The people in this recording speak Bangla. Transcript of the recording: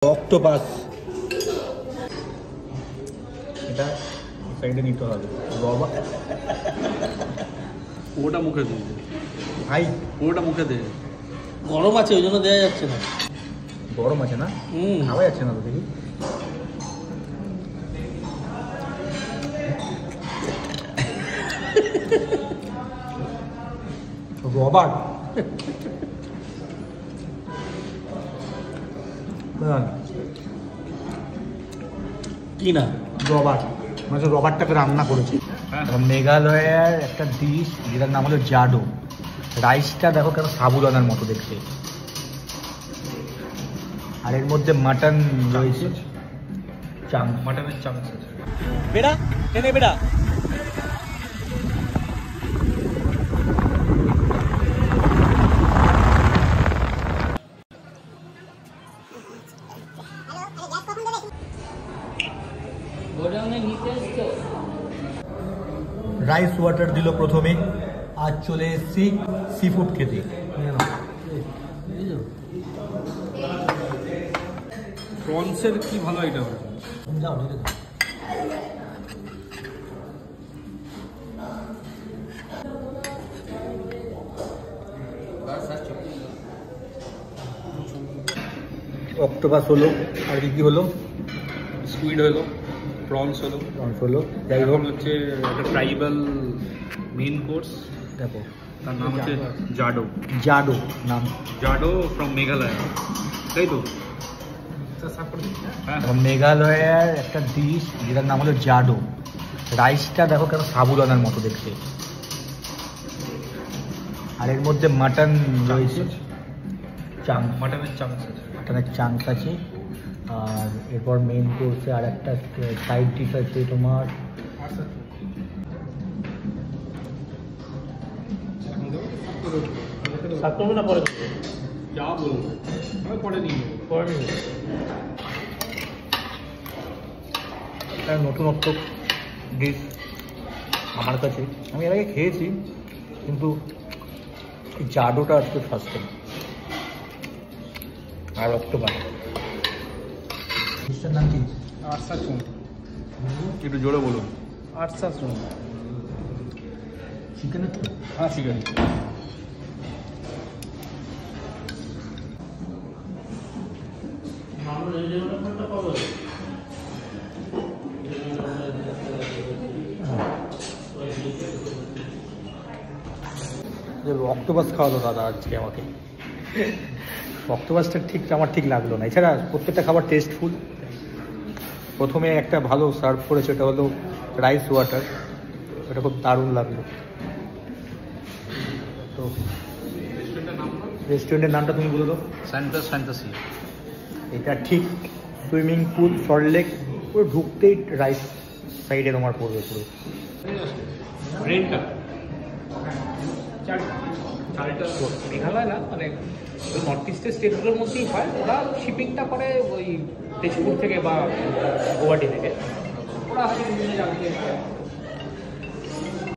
অক্টোপাস এটা সাইডে নিতে হবে বাবা ওটা মুখে দে ভাই ওটা মুখে দে গরম আছে ওই জন্য দেওয়া যাচ্ছে না গরম আছে না খাওয়া যাচ্ছে না তো দেখি রবার্ট কি না রবার্ট মানে রবার্টটাকে রান্না করেছে মেঘালয়ের একটা ডিশ যেটার নাম হলো জাডো রাইসটা দেখো কেন সাবুদানার মতো দেখতে আর এর মধ্যে মাটন রয়েছে চাংস মাটনের চাংস আছে বেড়া টেনে বেড়া রাইস ওয়াটার দিল প্রথমে আজ চলে এসেছি সি ফুড খেতে প্রনসের কি ভালো আইটেম আছে অক্টোপাস হলো আর কি হলো স্কুইড হলো প্রনস হলো যাই হোক এখন হচ্ছে একটা ট্রাইবাল মেইন কোর্স দেখো তার নাম হচ্ছে জাডো জাডো নাম জাডো ফ্রম মেঘালয় তাই তো হ্যাঁ মেঘালয়ের একটা ডিশ যেটার নাম হলো জাডো রাইসটা দেখো কেন সাবুদানার মতো দেখতে আর এর মধ্যে মাটন রয়েছে মাটনের চাংস আছে মাটনের চাংস আছে আর এরপর মেইন কোর্সে আর একটা সাইড ডিশ আছে তোমার সাত করবে না পরে যা বলবো আমি পরে নিয়ে নেবো পরে নিবি একটা নতুনত্ব ডিশ আমার কাছে আমি এর আগে খেয়েছি কিন্তু এই জাডোটা আজকে ফার্স্ট টাইম আর অক্টোপাস ডিশটার নাম কি আচ্ছা শুন একটু জোরে বলুন আচ্ছা শুন চিকেনের তো হ্যাঁ ঠিক আছে অক্টোপাস খাওয়ালো দাদা আজকে আমাকে অক্টোপাসটা ঠিক লাগলো না এছাড়া প্রত্যেকটা খাবার টেস্টফুল প্রথমে একটা ভালো সার্ভ করেছে ওটা হলো রাইস ওয়াটার ওটা খুব দারুণ লাগলো তো রেস্টুরেন্টের নামটা তুমি বলে দাও স্যান্টাস ফ্যান্টাসি এটা ঠিক সুইমিং পুল সল্টলেক পুরো ঢুকতেই রাইট সাইডে তোমার পড়বে পুরো রেন্টটা মেঘালয় না মানে নর্থ ইস্টের স্টেটগুলোর মধ্যেই হয় ওরা শিপিংটা করে ওই তেজপুর থেকে বা গুয়াহাটি থেকে ওরা হয়তো বিভিন্ন জায়গায়